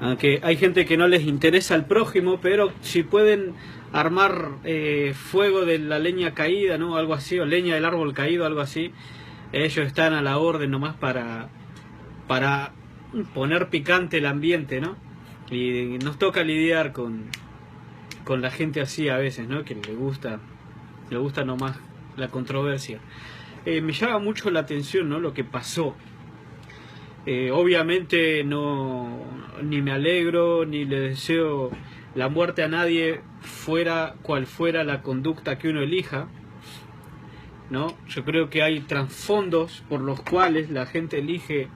Aunque hay gente que no les interesa el prójimo, pero si pueden armar fuego de la leña caída, ¿no? Algo así, o leña del árbol caído, algo así, ellos están a la orden nomás para poner picante el ambiente, ¿no? Y nos toca lidiar con la gente así a veces, ¿no? Que le gusta nomás la controversia. Me llama mucho la atención, ¿no? Lo que pasó. Obviamente no, ni me alegro ni le deseo la muerte a nadie, fuera cual fuera la conducta que uno elija, ¿no? Yo creo que hay trasfondos por los cuales la gente elige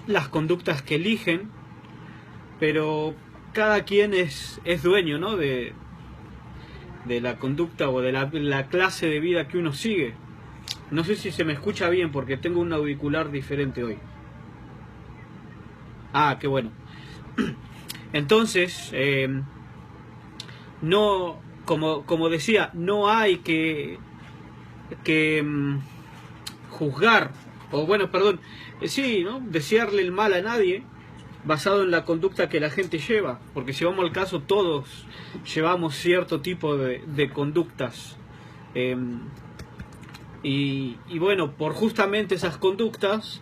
las conductas que eligen, pero cada quien es dueño, ¿no? de la conducta o de la clase de vida que uno sigue. No sé si se me escucha bien porque tengo un auricular diferente hoy. Ah, qué bueno. Entonces, no, como decía, no hay que juzgar, o bueno, perdón, sí, ¿no? Desearle el mal a nadie basado en la conducta que la gente lleva, porque si vamos al caso, todos llevamos cierto tipo de conductas. Y bueno, por justamente esas conductas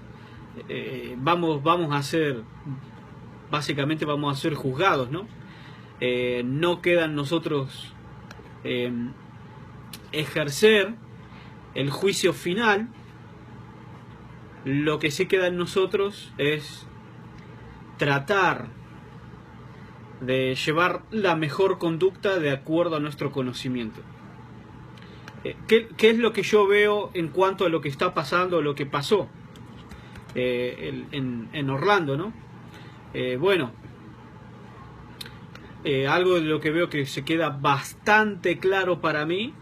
vamos a ser, básicamente vamos a ser juzgados, ¿no? No queda en nosotros ejercer el juicio final. Lo que sí queda en nosotros es tratar de llevar la mejor conducta de acuerdo a nuestro conocimiento. ¿Qué es lo que yo veo en cuanto a lo que está pasando, lo que pasó en Orlando, ¿no? Algo de lo que veo que se queda bastante claro para mí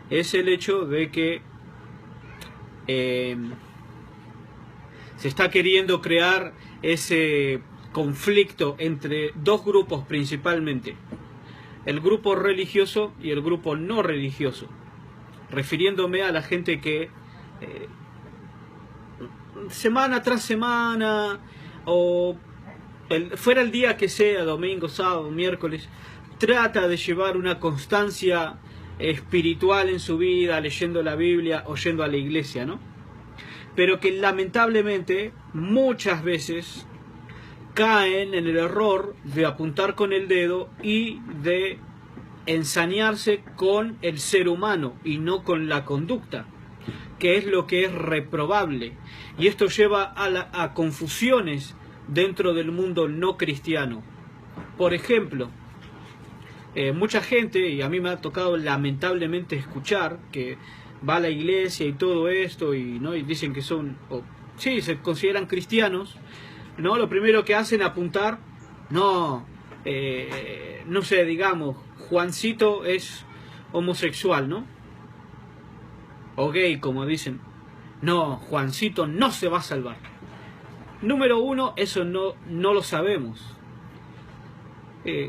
es el hecho de que se está queriendo crear ese conflicto entre dos grupos principalmente, el grupo religioso y el grupo no religioso, refiriéndome a la gente que semana tras semana o fuera el día que sea, domingo, sábado, miércoles, trata de llevar una constancia espiritual en su vida, leyendo la Biblia o yendo a la iglesia, ¿no? Pero que lamentablemente muchas veces caen en el error de apuntar con el dedo y de ensañarse con el ser humano y no con la conducta, que es lo que es reprobable. Y esto lleva a confusiones dentro del mundo no cristiano. Por ejemplo, mucha gente, y a mí me ha tocado lamentablemente escuchar, que va a la iglesia y todo esto, y dicen que son, sí, se consideran cristianos, ¿no? Lo primero que hacen es apuntar, no sé, digamos, Juancito es homosexual, ¿no? O gay, como dicen. No, Juancito no se va a salvar. Número uno, eso no lo sabemos.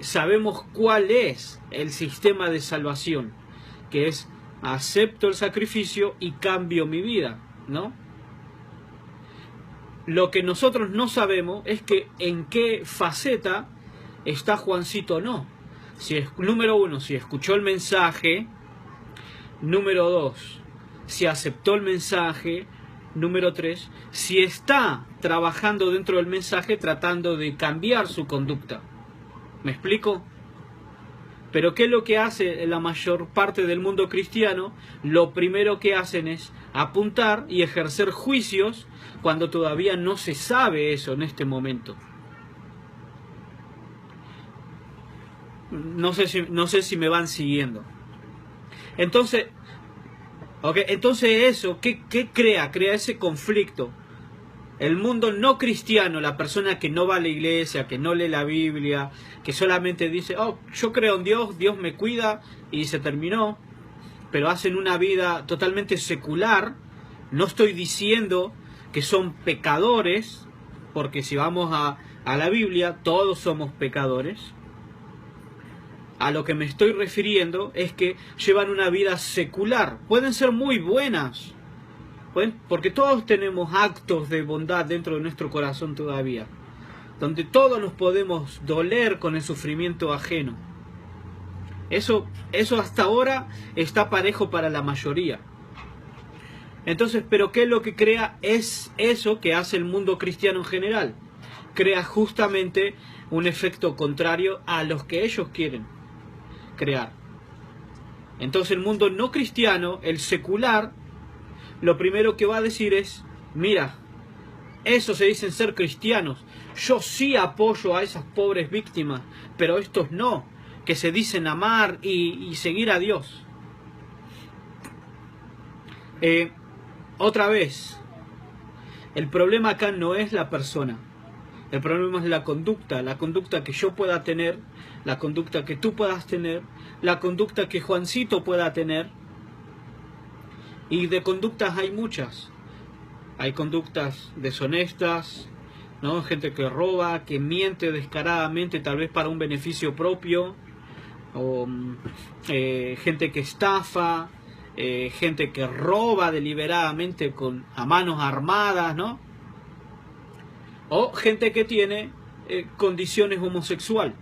Sabemos cuál es el sistema de salvación, que es acepto el sacrificio y cambio mi vida, ¿no? Lo que nosotros no sabemos es que en qué faceta está Juancito o no. Número uno, si escuchó el mensaje. Número dos, si aceptó el mensaje. Número tres, si está trabajando dentro del mensaje tratando de cambiar su conducta. ¿Me explico? Pero ¿qué es lo que hace la mayor parte del mundo cristiano? Lo primero que hacen es apuntar y ejercer juicios cuando todavía no se sabe eso en este momento. No sé si me van siguiendo. Entonces eso, ¿qué crea? Crea ese conflicto. El mundo no cristiano, la persona que no va a la iglesia, que no lee la Biblia, que solamente dice, oh, yo creo en Dios, Dios me cuida y se terminó, pero hacen una vida totalmente secular. No estoy diciendo que son pecadores, porque si vamos a la Biblia, todos somos pecadores. A lo que me estoy refiriendo es que llevan una vida secular. Pueden ser muy buenas, porque todos tenemos actos de bondad dentro de nuestro corazón todavía. donde todos nos podemos doler con el sufrimiento ajeno. Eso hasta ahora está parejo para la mayoría. Entonces, ¿pero qué es lo que crea? Es eso que hace el mundo cristiano en general. Crea justamente un efecto contrario a los que ellos quieren crear. Entonces el mundo no cristiano, el secular, lo primero que va a decir es, mira, esos se dicen ser cristianos, yo sí apoyo a esas pobres víctimas, pero estos no, que se dicen amar y seguir a Dios. Otra vez, el problema acá no es la persona, el problema es la conducta que yo pueda tener, la conducta que tú puedas tener, la conducta que Juancito pueda tener. Y de conductas hay muchas. Hay conductas deshonestas, ¿no? Gente que roba, que miente descaradamente, tal vez para un beneficio propio, o gente que estafa, gente que roba deliberadamente a manos armadas, ¿no? O gente que tiene condiciones homosexual,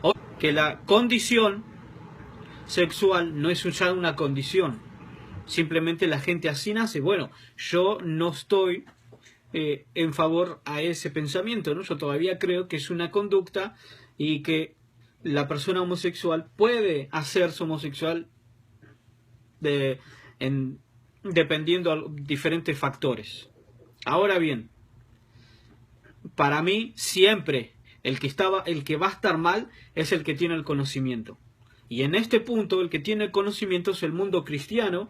o que la condición sexual no es ya una condición, simplemente la gente así nace. Bueno, yo no estoy en favor a ese pensamiento, ¿no? Yo todavía creo que es una conducta y que la persona homosexual puede hacerse homosexual dependiendo de diferentes factores. Ahora bien, para mí siempre el que va a estar mal es el que tiene el conocimiento. Y en este punto el que tiene el conocimiento es el mundo cristiano,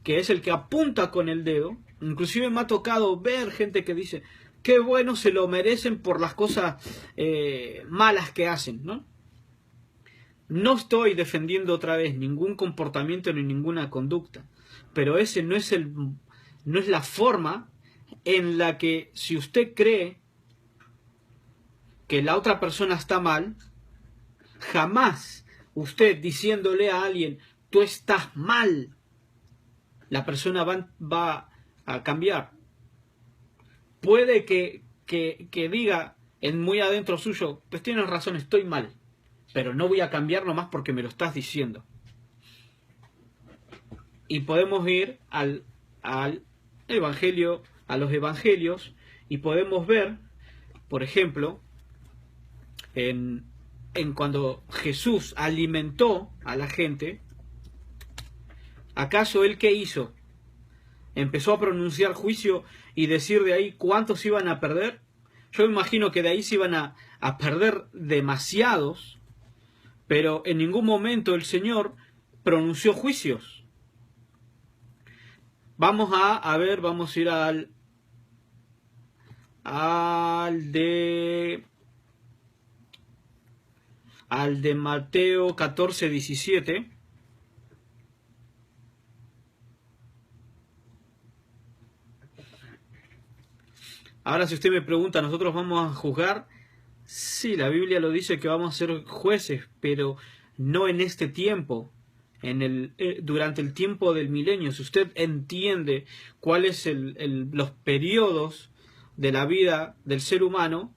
que es el que apunta con el dedo. Inclusive me ha tocado ver gente que dice, qué bueno, se lo merecen por las cosas malas que hacen, ¿no? No estoy defendiendo otra vez ningún comportamiento ni ninguna conducta, pero ese no es la forma en la que, si usted cree que la otra persona está mal, jamás usted diciéndole a alguien, tú estás mal, la persona va a cambiar. Puede que diga en muy adentro suyo, pues tienes razón, estoy mal, pero no voy a cambiar nomás porque me lo estás diciendo. Y podemos ir al evangelio, a los evangelios, y podemos ver, por ejemplo, en cuando Jesús alimentó a la gente, ¿acaso él qué hizo? ¿Empezó a pronunciar juicio y decir de ahí cuántos iban a perder? Yo me imagino que de ahí se iban a perder demasiados, pero en ningún momento el Señor pronunció juicios. Vamos a ver, vamos a ir al de Mateo 14, 17. Ahora, si usted me pregunta, ¿nosotros vamos a juzgar? Sí, la Biblia lo dice que vamos a ser jueces, pero no en este tiempo, durante el tiempo del milenio. Si usted entiende cuáles los periodos de la vida del ser humano,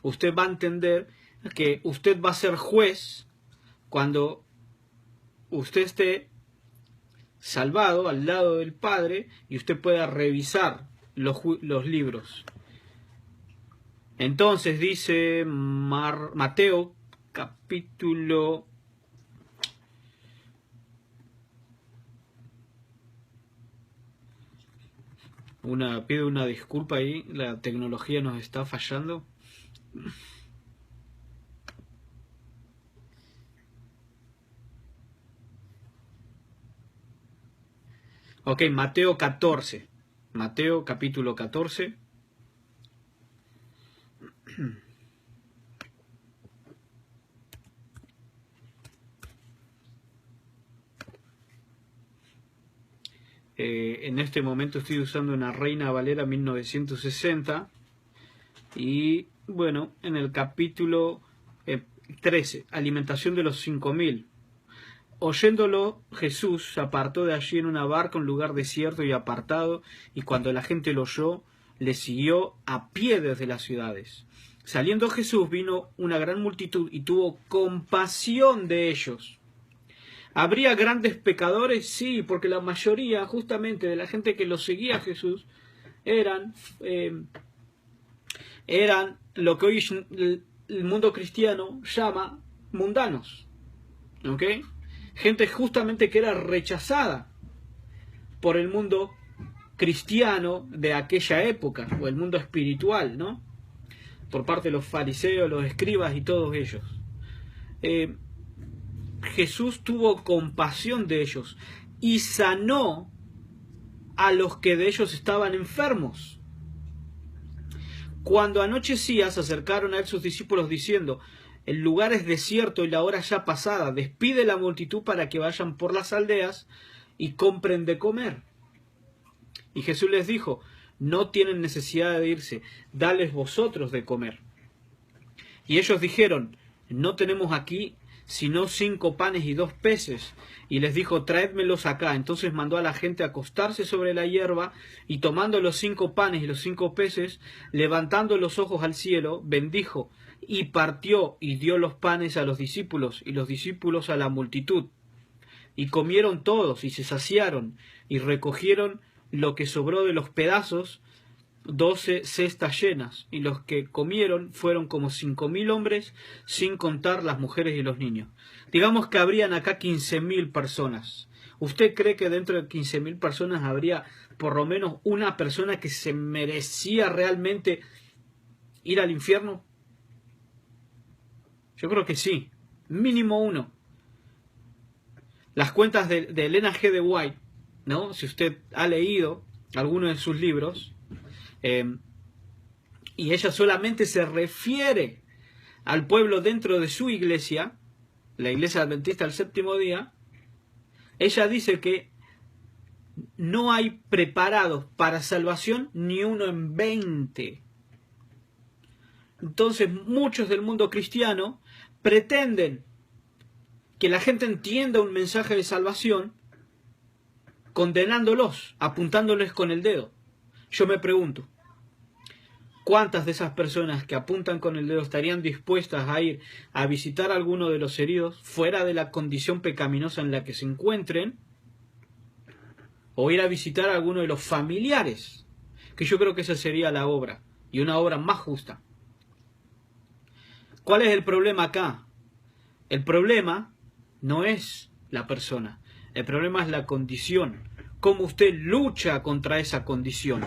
usted va a entender que usted va a ser juez cuando usted esté salvado al lado del Padre y usted pueda revisar los libros. Entonces dice Mateo capítulo pido una disculpa ahí, la tecnología nos está fallando. Ok, Mateo 14. Mateo capítulo 14. En este momento estoy usando una Reina Valera 1960. Y bueno, en el capítulo 13, alimentación de los 5000. Oyéndolo, Jesús se apartó de allí en una barca, un lugar desierto y apartado, y cuando la gente lo oyó, le siguió a pie desde las ciudades. Saliendo Jesús, vino una gran multitud y tuvo compasión de ellos. ¿Habría grandes pecadores? Sí, porque la mayoría justamente de la gente que lo seguía a Jesús eran lo que hoy el mundo cristiano llama mundanos. ¿Ok? Gente justamente que era rechazada por el mundo cristiano de aquella época, o el mundo espiritual, ¿no? Por parte de los fariseos, los escribas y todos ellos. Jesús tuvo compasión de ellos y sanó a los que de ellos estaban enfermos. Cuando anochecía, se acercaron a él sus discípulos diciendo: el lugar es desierto y la hora ya pasada, despide la multitud para que vayan por las aldeas y compren de comer. Y Jesús les dijo: no tienen necesidad de irse, dales vosotros de comer. Y ellos dijeron: no tenemos aquí sino 5 panes y 2 peces. Y les dijo: traédmelos acá. Entonces mandó a la gente acostarse sobre la hierba, y tomando los 5 panes y los 5 peces, levantando los ojos al cielo, bendijo, y partió, y dio los panes a los discípulos, y los discípulos a la multitud. Y comieron todos, y se saciaron, y recogieron lo que sobró de los pedazos, 12 cestas llenas, y los que comieron fueron como 5.000 hombres, sin contar las mujeres y los niños. Digamos que habrían acá 15.000 personas. ¿Usted cree que dentro de 15.000 personas habría por lo menos una persona que se merecía realmente ir al infierno? Yo creo que sí, mínimo uno. Las cuentas de Elena G. de White, ¿no? Si usted ha leído alguno de sus libros, y ella solamente se refiere al pueblo dentro de su iglesia, la iglesia adventista del séptimo día, ella dice que no hay preparados para salvación ni uno en 20. Entonces muchos del mundo cristiano pretenden que la gente entienda un mensaje de salvación condenándolos, apuntándoles con el dedo. Yo me pregunto, ¿cuántas de esas personas que apuntan con el dedo estarían dispuestas a ir a visitar a alguno de los heridos fuera de la condición pecaminosa en la que se encuentren? O ir a visitar a alguno de los familiares, que yo creo que esa sería la obra, y una obra más justa. ¿Cuál es el problema acá? El problema no es la persona, el problema es la condición, cómo usted lucha contra esa condición.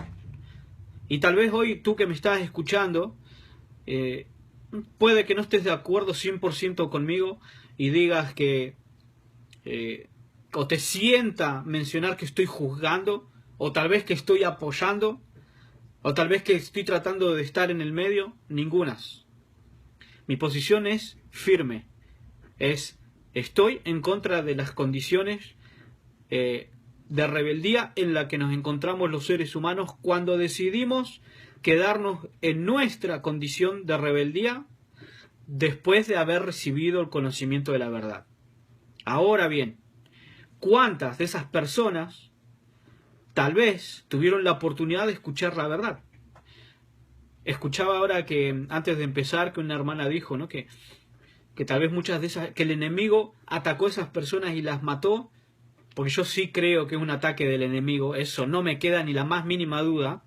Y tal vez hoy tú que me estás escuchando, puede que no estés de acuerdo 100% conmigo y digas que, o te sienta mencionar que estoy juzgando, o tal vez que estoy apoyando, o tal vez que estoy tratando de estar en el medio. Ningunas. Mi posición es firme. Estoy en contra de las condiciones de rebeldía en la que nos encontramos los seres humanos cuando decidimos quedarnos en nuestra condición de rebeldía después de haber recibido el conocimiento de la verdad. Ahora bien, ¿cuántas de esas personas tal vez tuvieron la oportunidad de escuchar la verdad? Escuchaba ahora que antes de empezar que una hermana dijo, ¿no?, que tal vez muchas de esas, que el enemigo atacó a esas personas y las mató, porque yo sí creo que es un ataque del enemigo, eso no me queda ni la más mínima duda,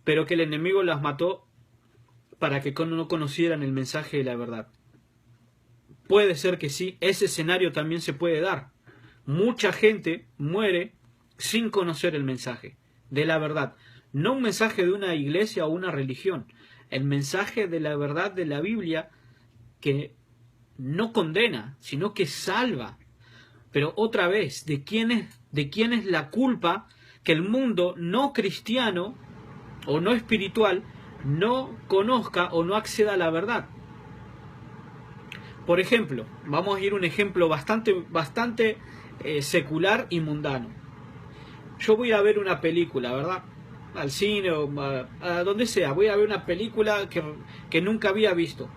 pero que el enemigo las mató para que no conocieran el mensaje de la verdad. Puede ser que sí, ese escenario también se puede dar. Mucha gente muere sin conocer el mensaje de la verdad. No un mensaje de una iglesia o una religión, el mensaje de la verdad de la Biblia, que no condena, sino que salva. Pero otra vez, ¿de quién es la culpa que el mundo no cristiano o no espiritual no conozca o no acceda a la verdad? Por ejemplo, vamos a ir a un ejemplo bastante secular y mundano. Yo voy a ver una película, ¿verdad? Al cine o a donde sea. Voy a ver una película que nunca había visto.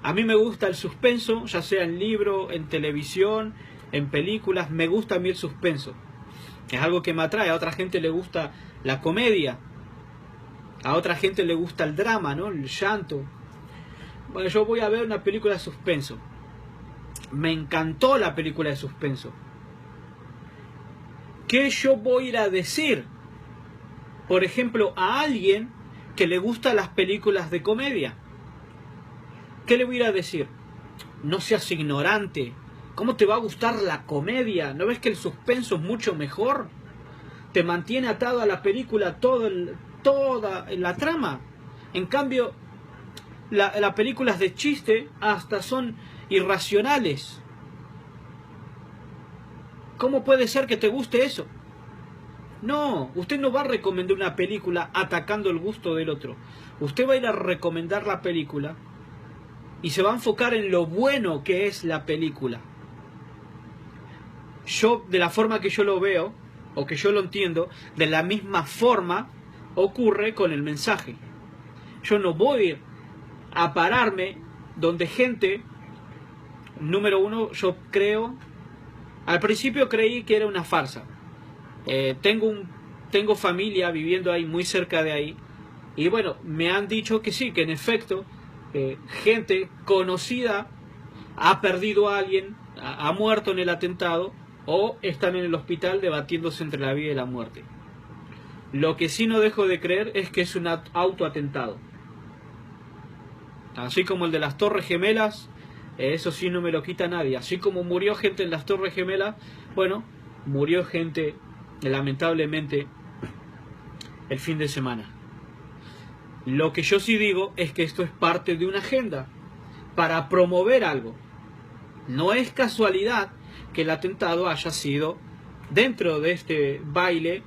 A mí me gusta el suspenso, ya sea en libro, en televisión, en películas. Me gusta a mí el suspenso. Es algo que me atrae. A otra gente le gusta la comedia. A otra gente le gusta el drama, ¿no? El llanto. Bueno, yo voy a ver una película de suspenso. Me encantó la película de suspenso. ¿Qué yo voy a ir a decir? Por ejemplo, a alguien que le gustan las películas de comedia. ¿Qué le voy a ir a decir? No seas ignorante. ¿Cómo te va a gustar la comedia? ¿No ves que el suspenso es mucho mejor? Te mantiene atado a la película toda la trama. En cambio, las películas de chiste hasta son irracionales. ¿Cómo puede ser que te guste eso? No, usted no va a recomendar una película atacando el gusto del otro. Usted va a ir a recomendar la película y se va a enfocar en lo bueno que es la película. Yo, de la forma que yo lo veo, o que yo lo entiendo, de la misma forma ocurre con el mensaje. Yo no voy a pararme donde gente, número uno, yo creo, al principio creí que era una farsa. Tengo familia viviendo ahí, muy cerca de ahí, y bueno, me han dicho que sí, que en efecto, gente conocida ha perdido a alguien, ha muerto en el atentado, o están en el hospital debatiéndose entre la vida y la muerte. Lo que sí no dejo de creer es que es un autoatentado. Así como el de las Torres Gemelas, eso sí no me lo quita nadie. Así como murió gente en las Torres Gemelas, bueno, murió gente lamentablemente el fin de semana. Lo que yo sí digo es que esto es parte de una agenda para promover algo. No es casualidad que el atentado haya sido dentro de este baile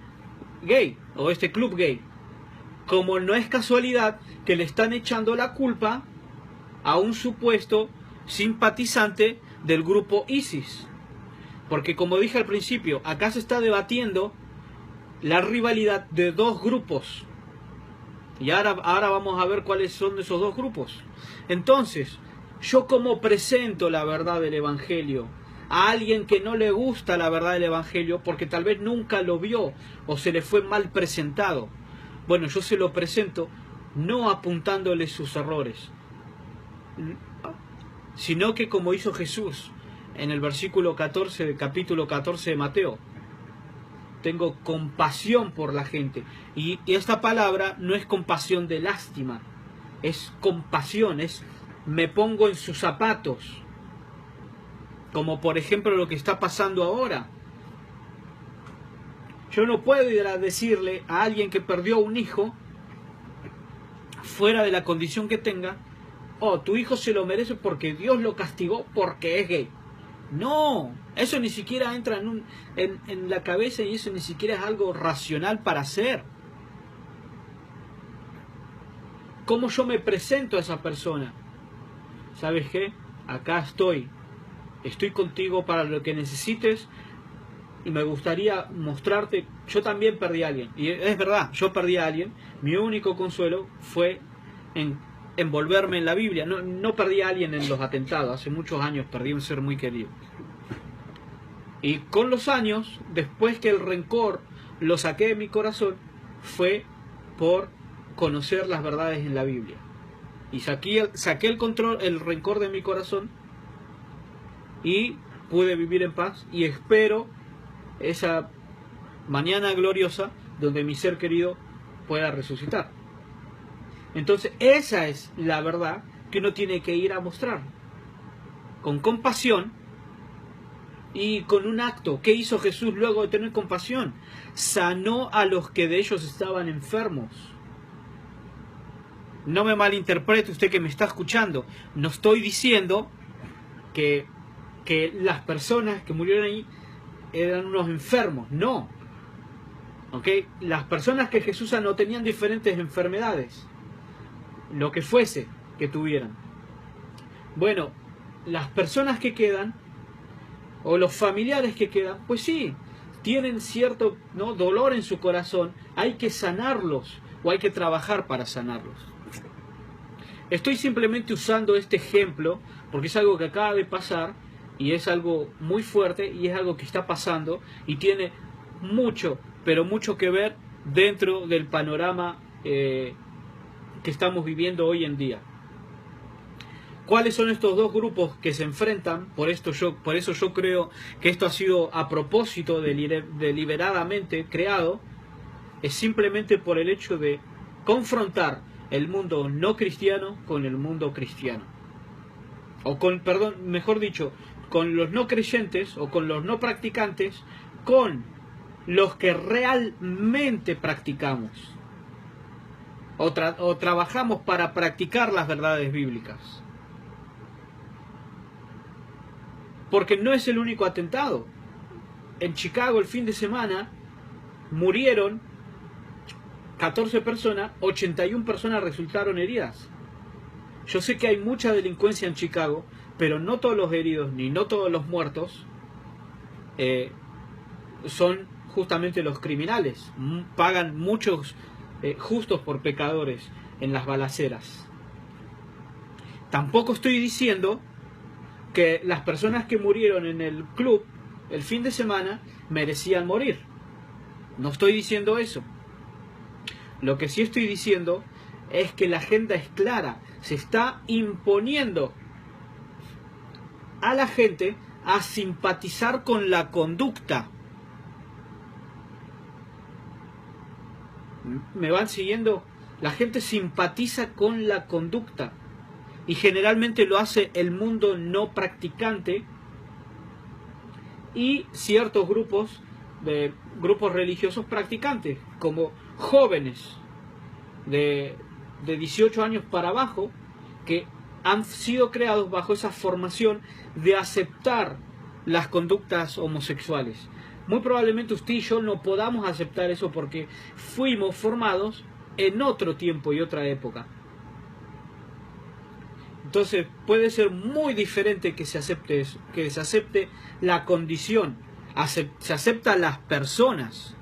gay o este club gay, como no es casualidad que le están echando la culpa a un supuesto simpatizante del grupo ISIS, porque como dije al principio, acá se está debatiendo la rivalidad de dos grupos, y ahora vamos a ver cuáles son esos dos grupos. Entonces, yo como presento la verdad del Evangelio a alguien que no le gusta la verdad del Evangelio porque tal vez nunca lo vio o se le fue mal presentado, bueno, yo se lo presento no apuntándole sus errores, sino que como hizo Jesús en el versículo 14 del capítulo 14 de Mateo: tengo compasión por la gente. Y esta palabra no es compasión de lástima, es compasión, es me pongo en sus zapatos. Como por ejemplo lo que está pasando ahora. Yo no puedo ir a decirle a alguien que perdió un hijo, fuera de la condición que tenga: oh, tu hijo se lo merece porque Dios lo castigó porque es gay. No, eso ni siquiera entra en la cabeza, y eso ni siquiera es algo racional para hacer. ¿Cómo yo me presento a esa persona? ¿Sabes qué? Acá estoy contigo para lo que necesites, y me gustaría mostrarte. Yo también perdí a alguien, y es verdad, yo perdí a alguien. Mi único consuelo fue en envolverme en la Biblia. No perdí a alguien en los atentados, hace muchos años perdí a un ser muy querido. Y con los años, después que el rencor lo saqué de mi corazón, fue por conocer las verdades en la Biblia. Y saqué el rencor de mi corazón, y pude vivir en paz, y espero esa mañana gloriosa donde mi ser querido pueda resucitar. Entonces esa es la verdad que uno tiene que ir a mostrar con compasión y con un acto. ¿Qué hizo Jesús luego de tener compasión? Sanó a los que de ellos estaban enfermos. No me malinterprete usted que me está escuchando. No estoy diciendo que las personas que murieron ahí eran unos enfermos. No. ¿Okay? Las personas que Jesús sanó tenían diferentes enfermedades, lo que fuese que tuvieran. Bueno, las personas que quedan, o los familiares que quedan, pues sí, tienen cierto dolor en su corazón. Hay que sanarlos, o hay que trabajar para sanarlos. Estoy simplemente usando este ejemplo porque es algo que acaba de pasar, y es algo muy fuerte, y es algo que está pasando, y tiene mucho, pero mucho que ver dentro del panorama que estamos viviendo hoy en día. ¿Cuáles son estos dos grupos que se enfrentan? Por eso yo creo que esto ha sido a propósito, deliberadamente creado. Es simplemente por el hecho de confrontar el mundo no cristiano con el mundo cristiano. O con, perdón, mejor dicho, con los no creyentes o con los no practicantes, con los que realmente practicamos. O trabajamos para practicar las verdades bíblicas. Porque no es el único atentado. En Chicago el fin de semana murieron 14 personas, 81 personas resultaron heridas. Yo sé que hay mucha delincuencia en Chicago, pero no todos los heridos ni no todos los muertos son justamente los criminales. Pagan muchos justos por pecadores en las balaceras. Tampoco estoy diciendo que las personas que murieron en el club el fin de semana merecían morir. No estoy diciendo eso. Lo que sí estoy diciendo es que la agenda es clara. Se está imponiendo a la gente a simpatizar con la conducta. ¿Me van siguiendo? La gente simpatiza con la conducta. Y generalmente lo hace el mundo no practicante y ciertos grupos religiosos practicantes, como jóvenes de 18 años para abajo, que han sido creados bajo esa formación de aceptar las conductas homosexuales. Muy probablemente usted y yo no podamos aceptar eso porque fuimos formados en otro tiempo y otra época. Entonces puede ser muy diferente que se acepte eso, que se acepte la condición, se acepta las personas.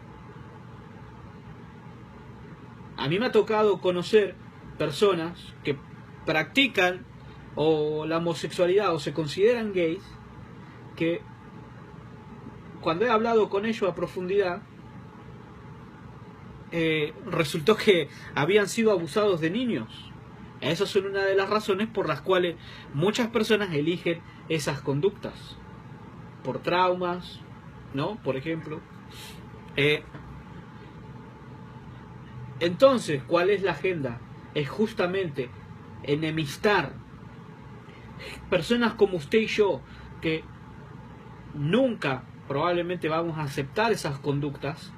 A mí me ha tocado conocer personas que practican o la homosexualidad o se consideran gays, que cuando he hablado con ellos a profundidad, resultó que habían sido abusados de niños. Esas son una de las razones por las cuales muchas personas eligen esas conductas. Por traumas, ¿no? Por ejemplo. Entonces, ¿cuál es la agenda? Es justamente enemistar personas como usted y yo, que nunca probablemente vamos a aceptar esas conductas.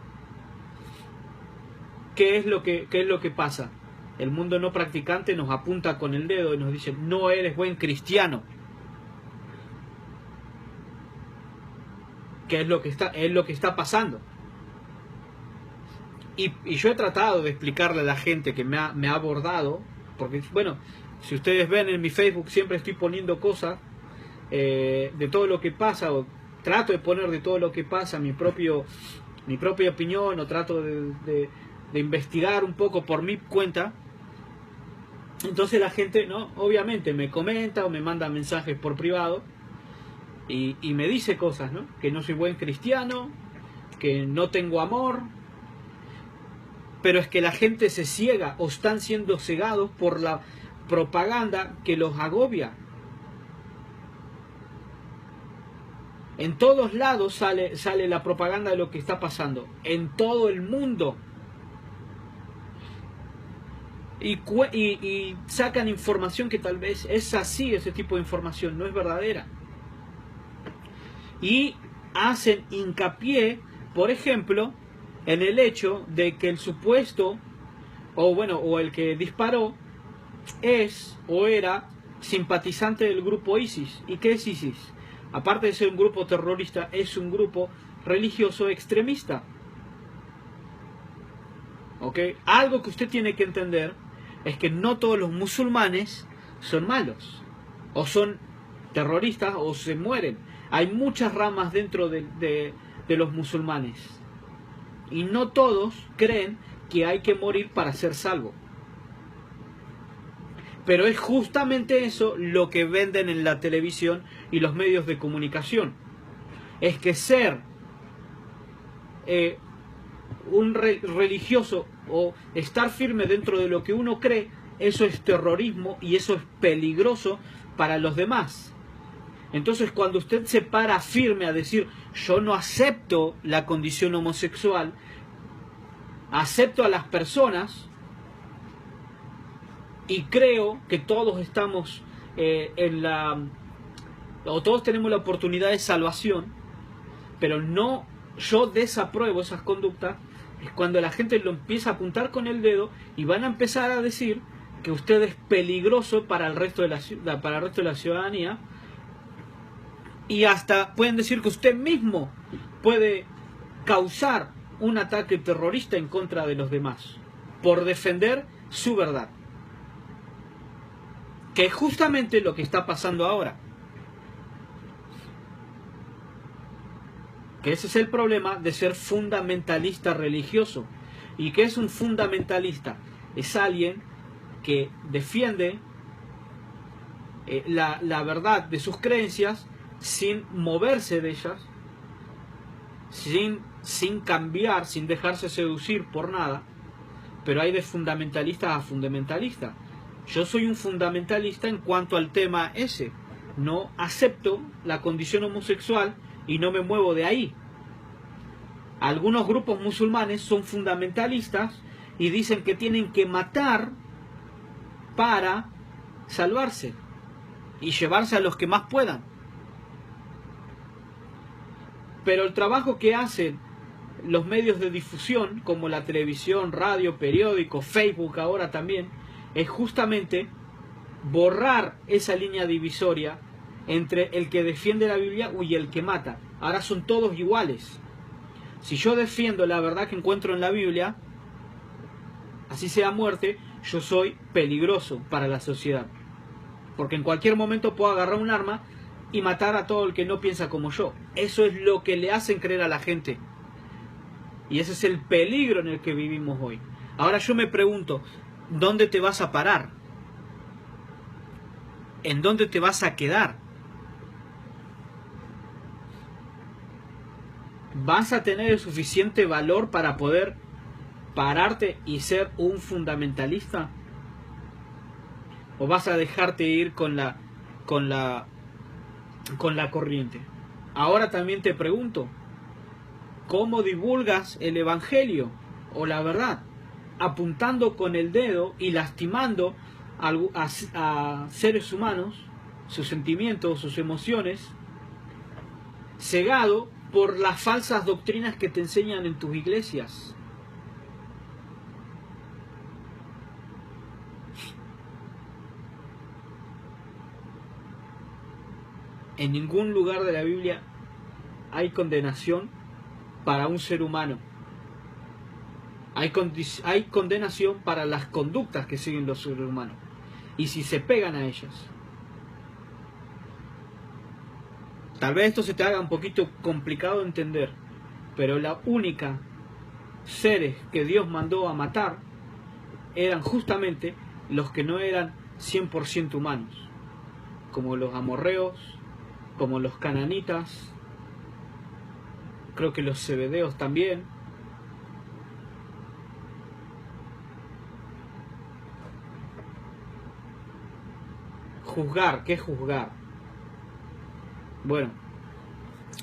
¿Qué es lo que pasa? El mundo no practicante nos apunta con el dedo y nos dice: no eres buen cristiano. ¿Qué es lo que está pasando? Y yo he tratado de explicarle a la gente que me ha abordado, porque bueno, si ustedes ven en mi Facebook siempre estoy poniendo cosas de todo lo que pasa, o trato de poner de todo lo que pasa mi propia opinión, o trato de investigar un poco por mi cuenta. Entonces la gente, ¿no?, obviamente me comenta o me manda mensajes por privado y me dice cosas, ¿no? Que no soy buen cristiano, que no tengo amor. Pero es que la gente se ciega o están siendo cegados por la propaganda que los agobia. En todos lados sale la propaganda de lo que está pasando, en todo el mundo. Y sacan información que tal vez es así, ese tipo de información no es verdadera. Y hacen hincapié, por ejemplo, en el hecho de que el supuesto, o el que disparó, es o era simpatizante del grupo ISIS. ¿Y qué es ISIS? Aparte de ser un grupo terrorista, es un grupo religioso extremista. ¿Ok? Algo que usted tiene que entender es que no todos los musulmanes son malos, o son terroristas, o se mueren. Hay muchas ramas dentro de los musulmanes. Y no todos creen que hay que morir para ser salvo. Pero es justamente eso lo que venden en la televisión y los medios de comunicación. Es que ser un religioso o estar firme dentro de lo que uno cree eso es terrorismo y eso es peligroso para los demás. Entonces, cuando usted se para firme a decir, yo no acepto la condición homosexual, acepto a las personas y creo que todos estamos o todos tenemos la oportunidad de salvación, pero no, yo desapruebo esas conductas, es cuando la gente lo empieza a apuntar con el dedo y van a empezar a decir que usted es peligroso para el resto de la ciudadanía, y hasta pueden decir que usted mismo puede causar un ataque terrorista en contra de los demás por defender su verdad, que es justamente lo que está pasando ahora. Que ese es el problema de ser fundamentalista religioso. ¿Y qué es un fundamentalista? Es alguien que defiende la verdad de sus creencias sin moverse de ellas, sin cambiar, sin dejarse seducir por nada. Pero hay de fundamentalistas a fundamentalistas. Yo soy un fundamentalista en cuanto al tema ese. No acepto la condición homosexual y no me muevo de ahí. Algunos grupos musulmanes son fundamentalistas y dicen que tienen que matar para salvarse y llevarse a los que más puedan. Pero el trabajo que hacen los medios de difusión, como la televisión, radio, periódico, Facebook ahora también, es justamente borrar esa línea divisoria entre el que defiende la Biblia y el que mata. Ahora son todos iguales. Si yo defiendo la verdad que encuentro en la Biblia, así sea muerte, yo soy peligroso para la sociedad. Porque en cualquier momento puedo agarrar un arma y matar a todo el que no piensa como yo. Eso es lo que le hacen creer a la gente. Y ese es el peligro en el que vivimos hoy. Ahora yo me pregunto, ¿dónde te vas a parar? ¿En dónde te vas a quedar? ¿Vas a tener el suficiente valor para poder pararte y ser un fundamentalista? ¿O vas a dejarte ir con la corriente? Ahora también te pregunto, ¿cómo divulgas el evangelio o la verdad? Apuntando con el dedo y lastimando a seres humanos, sus sentimientos, sus emociones, cegado por las falsas doctrinas que te enseñan en tus iglesias. En ningún lugar de la Biblia hay condenación para un ser humano. Hay condenación para las conductas que siguen los seres humanos y si se pegan a ellas. Tal vez esto se te haga un poquito complicado de entender, pero la única seres que Dios mandó a matar eran justamente los que no eran 100% humanos, como los amorreos, como los cananitas, creo que los zebedeos también. Juzgar, ¿qué es juzgar? Bueno,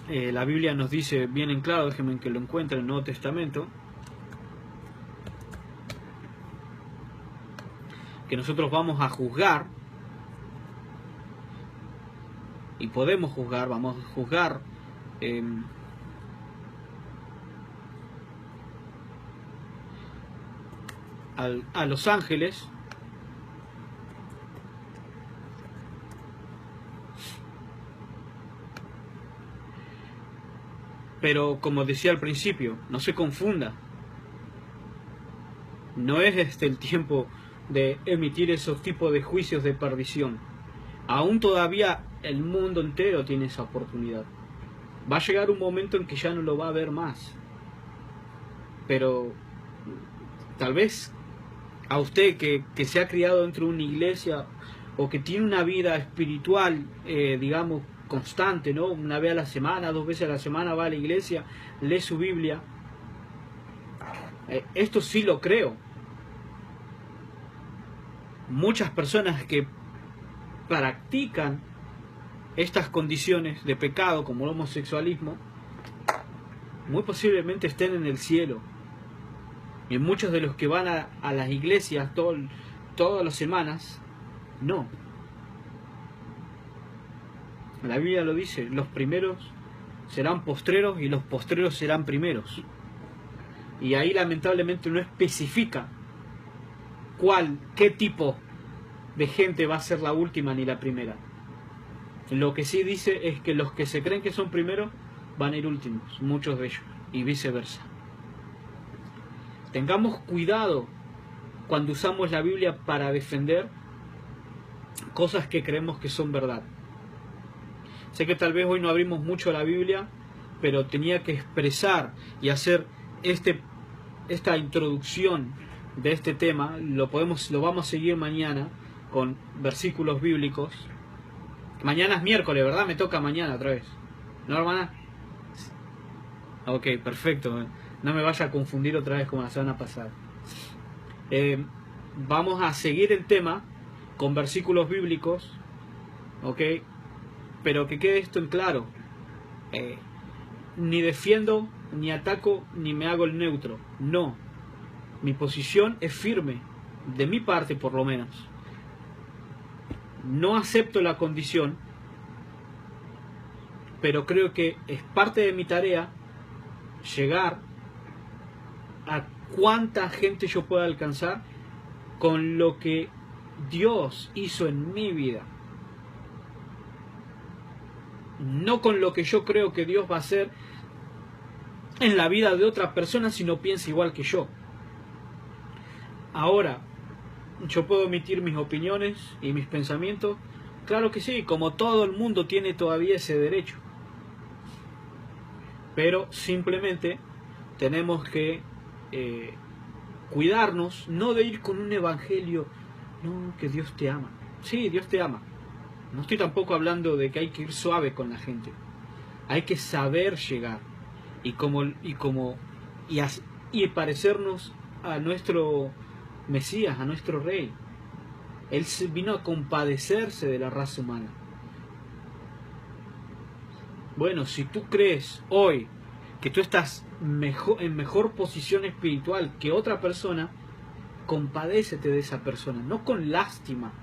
la Biblia nos dice bien en claro, déjenme que lo encuentre en el Nuevo Testamento, que nosotros vamos a juzgar, y podemos juzgar, vamos a juzgar a los ángeles, pero como decía al principio, no se confunda, no es el tiempo de emitir esos tipos de juicios de perdición. Aún todavía el mundo entero tiene esa oportunidad. Va a llegar un momento en que ya no lo va a ver más, pero tal vez a usted que se ha criado dentro de una iglesia o que tiene una vida espiritual, digamos, constante, ¿no? Una vez a la semana, 2 veces a la semana va a la iglesia, lee su Biblia. Esto sí lo creo. muchas personas que practican estas condiciones de pecado, como el homosexualismo, muy posiblemente estén en el cielo. Y muchos de los que van a las iglesias todas las semanas, no. La Biblia lo dice, los primeros serán postreros y los postreros serán primeros. Y ahí lamentablemente no especifica qué tipo de gente va a ser la última ni la primera. Lo que sí dice es que los que se creen que son primeros van a ir últimos, muchos de ellos, y viceversa. Tengamos cuidado cuando usamos la Biblia para defender cosas que creemos que son verdad. Sé que tal vez hoy no abrimos mucho la Biblia, pero tenía que expresar y hacer esta introducción de este tema. Lo vamos a seguir mañana con versículos bíblicos. Mañana es miércoles, ¿verdad? Me toca mañana otra vez, ¿no, hermana? Ok, perfecto. No me vaya a confundir otra vez como la semana pasada. Vamos a seguir el tema con versículos bíblicos, ok, pero que quede esto en claro. Ni defiendo, ni ataco, ni me hago el neutro. No. Mi posición es firme, de mi parte por lo menos. No acepto la condición, pero creo que es parte de mi tarea llegar a cuánta gente yo pueda alcanzar con lo que Dios hizo en mi vida. No con lo que yo creo que Dios va a hacer en la vida de otra persona si no piensa igual que yo. Ahora, ¿yo puedo emitir mis opiniones y mis pensamientos? Claro que sí, como todo el mundo tiene todavía ese derecho. Pero simplemente tenemos que cuidarnos, no de ir con un evangelio, no, que Dios te ama. Sí, Dios te ama. No estoy tampoco hablando de que hay que ir suave con la gente. Hay que saber llegar y parecernos a nuestro Mesías, a nuestro Rey. Él vino a compadecerse de la raza humana. Bueno, si tú crees hoy que tú estás en mejor posición espiritual que otra persona, compadécete de esa persona, no con lástima.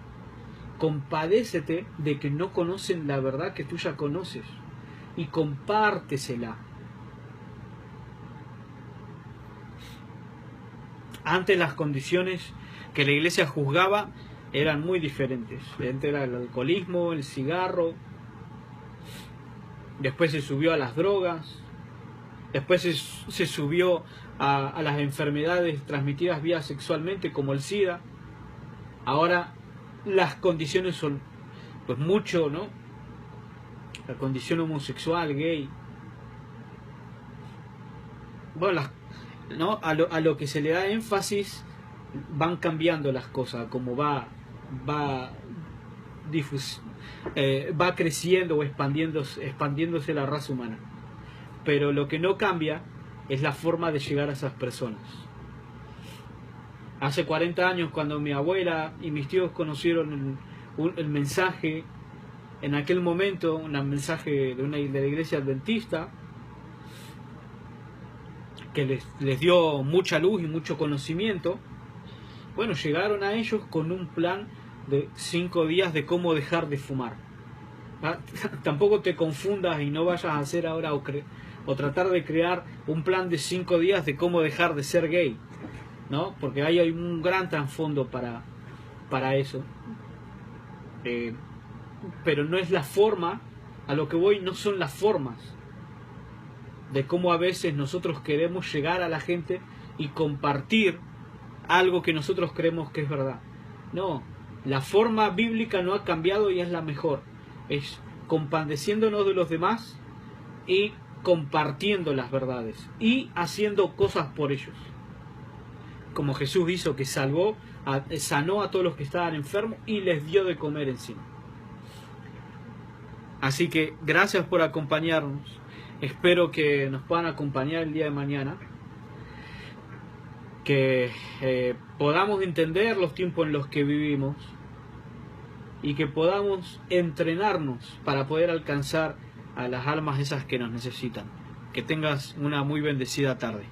Compadécete de que no conocen la verdad que tú ya conoces y compártesela. Antes las condiciones que la iglesia juzgaba eran muy diferentes. Antes era el alcoholismo, el cigarro, después se subió a las drogas, después se subió a las enfermedades transmitidas vía sexualmente como el SIDA. Ahora las condiciones son pues mucho, ¿no? La condición homosexual, gay. Bueno, ¿no? A lo que se le da énfasis van cambiando las cosas, como va creciendo o expandiéndose la raza humana. Pero lo que no cambia es la forma de llegar a esas personas. Hace 40 años, cuando mi abuela y mis tíos conocieron el mensaje, en aquel momento, un mensaje de la iglesia adventista, que les dio mucha luz y mucho conocimiento, bueno, llegaron a ellos con un plan de 5 días de cómo dejar de fumar. Tampoco te confundas y no vayas a hacer ahora o tratar de crear un plan de 5 días de cómo dejar de ser gay, ¿no? Porque ahí hay un gran trasfondo para eso. Pero no es la forma, a lo que voy no son las formas de cómo a veces nosotros queremos llegar a la gente y compartir algo que nosotros creemos que es verdad. No, la forma bíblica no ha cambiado y es la mejor. Es compadeciéndonos de los demás y compartiendo las verdades y haciendo cosas por ellos. Como Jesús hizo, que sanó a todos los que estaban enfermos y les dio de comer encima. Así que gracias por acompañarnos. Espero que nos puedan acompañar el día de mañana. que podamos entender los tiempos en los que vivimos y que podamos entrenarnos para poder alcanzar a las almas esas que nos necesitan. Que tengas una muy bendecida tarde.